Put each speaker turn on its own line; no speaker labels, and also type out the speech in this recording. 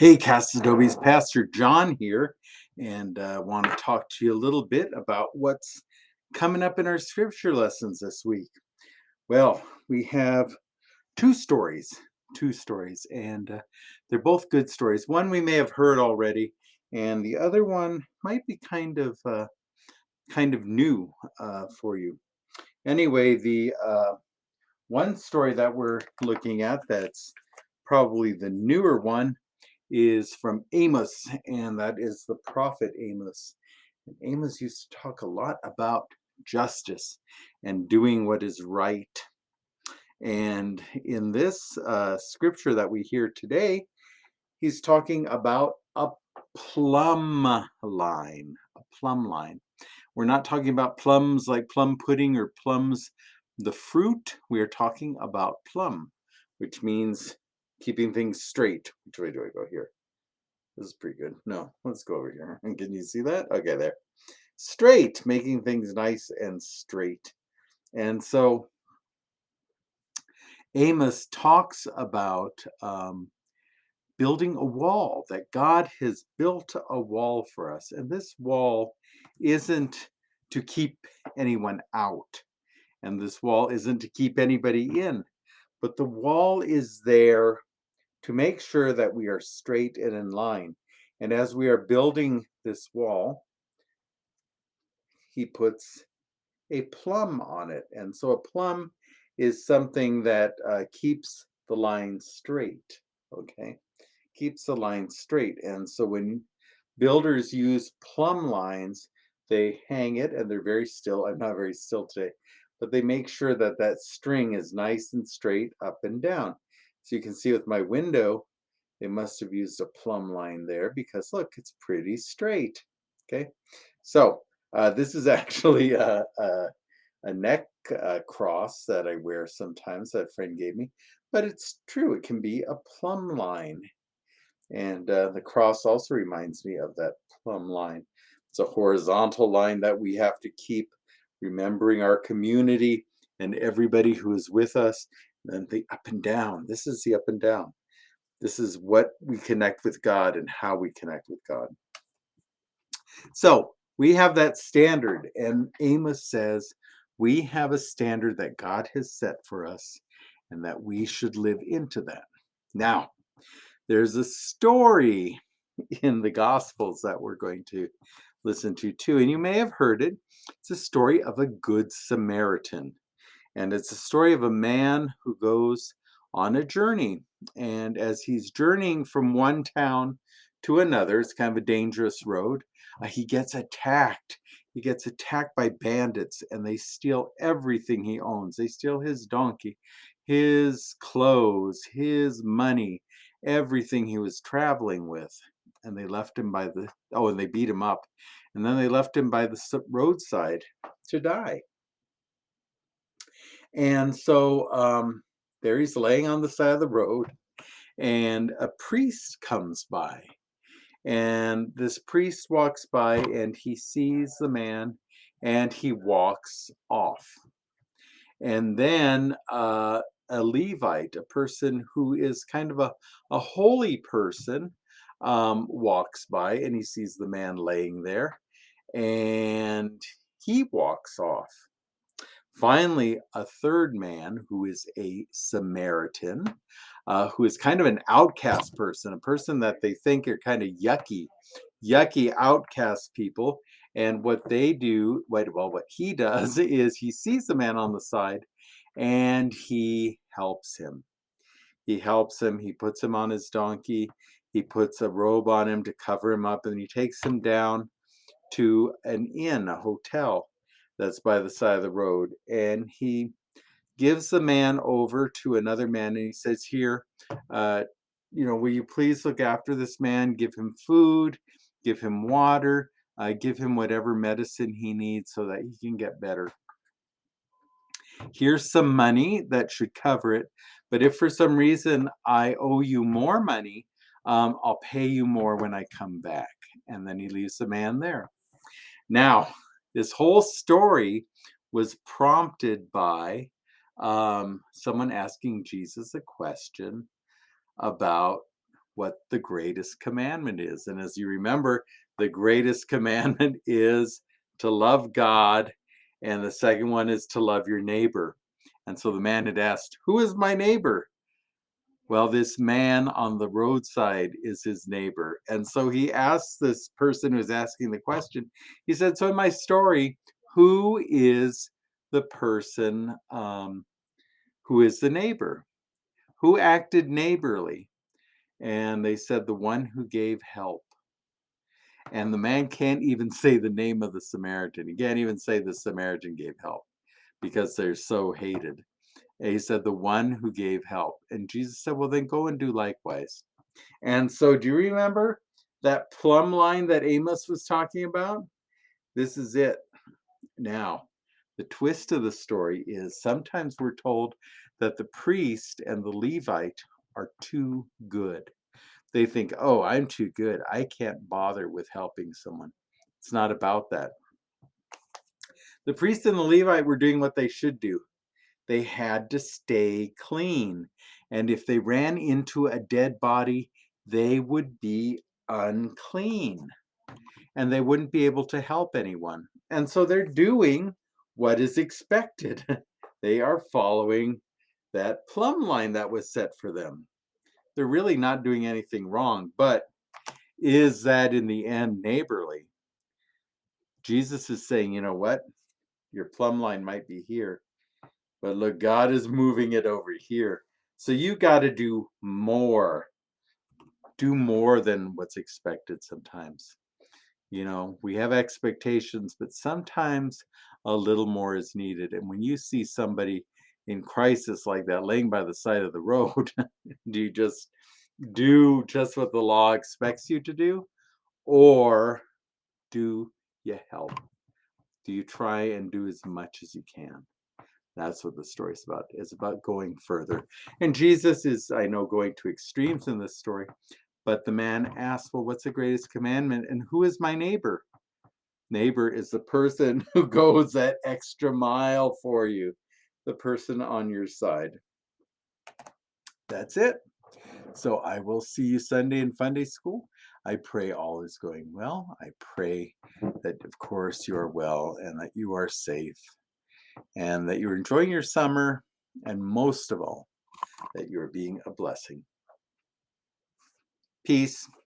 Hey, Casadobes, Pastor John here, and want to talk to you a little bit about what's coming up in our scripture lessons this week. Well, we have two stories, and they're both good stories. One we may have heard already, and the other one might be kind of new for you. Anyway, the one story that we're looking at that's probably the newer one is from Amos, and that is the prophet Amos. And Amos used to talk a lot about justice and doing what is right. And in this scripture that we hear today, he's talking about a plumb line. A plumb line. We're not talking about plums like plum pudding or plums, the fruit. We are talking about plumb, which means keeping things straight. Which way do I go here? This is pretty good. No, let's go over here. And can you see that? Okay, there. Straight, making things nice and straight. And so Amos talks about building a wall, that God has built a wall for us. And this wall isn't to keep anyone out, and this wall isn't to keep anybody in, but the wall is there to make sure that we are straight and in line. And as we are building this wall, he puts a plumb on it. And so a plumb is something that keeps the line straight. Okay, keeps the line straight. And so when builders use plumb lines, they hang it and they're very still. I'm not very still today, but they make sure that that string is nice and straight up and down. So you can see with my window, they must have used a plumb line there because look, it's pretty straight. Okay, so this is actually a neck cross that I wear sometimes that a friend gave me, but it's true. It can be a plumb line. And the cross also reminds me of that plumb line. It's a horizontal line that we have to keep, remembering our community and everybody who is with us. And then the up and down. This is the up and down. This is what we connect with God and how we connect with God. So we have that standard, and Amos says we have a standard that God has set for us and that we should live into that. Now, there's a story in the Gospels that we're going to listen to too, and you may have heard it. It's a story of a good Samaritan, and it's a story of a man who goes on a journey. And as he's journeying from one town to another, it's kind of a dangerous road. He gets attacked. He gets attacked by bandits, and they steal everything he owns. They steal his donkey, his clothes, his money, everything he was traveling with. And they left him and they beat him up. And then they left him by the roadside to die. And so there he's laying on the side of the road, and a priest comes by. And this priest walks by and he sees the man and he walks off. And then a Levite, a person who is kind of a holy person, walks by and he sees the man laying there and he walks off. Finally, a third man who is a Samaritan, who is kind of an outcast person, a person that they think are kind of yucky outcast people. And what they do, what he does is he sees the man on the side and he helps him. He helps him, he puts him on his donkey, he puts a robe on him to cover him up, and he takes him down to an inn, a hotel that's by the side of the road. And he gives the man over to another man and he says, here, will you please look after this man, give him food, give him water, give him whatever medicine he needs so that he can get better. Here's some money that should cover it, but if for some reason I owe you more money, I'll pay you more when I come back. And then he leaves the man there. Now, this whole story was prompted by someone asking Jesus a question about what the greatest commandment is. And as you remember, the greatest commandment is to love God, and the second one is to love your neighbor. And so the man had asked, "Who is my neighbor?" Well, this man on the roadside is his neighbor. And so he asks this person who's asking the question, he said, "So in my story, who is the person who is the neighbor? Who acted neighborly?" And they said, "The one who gave help." And the man can't even say the name of the Samaritan. He can't even say the Samaritan gave help because they're so hated. And he said, "The one who gave help." And Jesus said, "Well, then go and do likewise." And so, do you remember that plumb line that Amos was talking about? This is it. Now, the twist of the story is sometimes we're told that the priest and the Levite are too good. They think, "Oh, I'm too good. I can't bother with helping someone." It's not about that. The priest and the Levite were doing what they should do. They had to stay clean. And if they ran into a dead body, they would be unclean and they wouldn't be able to help anyone. And so they're doing what is expected. They are following that plumb line that was set for them. They're really not doing anything wrong, but is that in the end neighborly? Jesus is saying, you know what? Your plumb line might be here, but look, God is moving it over here. So you got to do more. Do more than what's expected sometimes. We have expectations, but sometimes a little more is needed. And when you see somebody in crisis like that laying by the side of the road, do you just do just what the law expects you to do? Or do you help? Do you try and do as much as you can? That's what the story's about. It's about going further. And Jesus is, I know, going to extremes in this story. But the man asks, "Well, what's the greatest commandment? And who is my neighbor?" Neighbor is the person who goes that extra mile for you, the person on your side. That's it. So I will see you Sunday in Funday School. I pray all is going well. I pray that, of course, you are well and that you are safe and that you're enjoying your summer. And most of all, that you're being a blessing. Peace.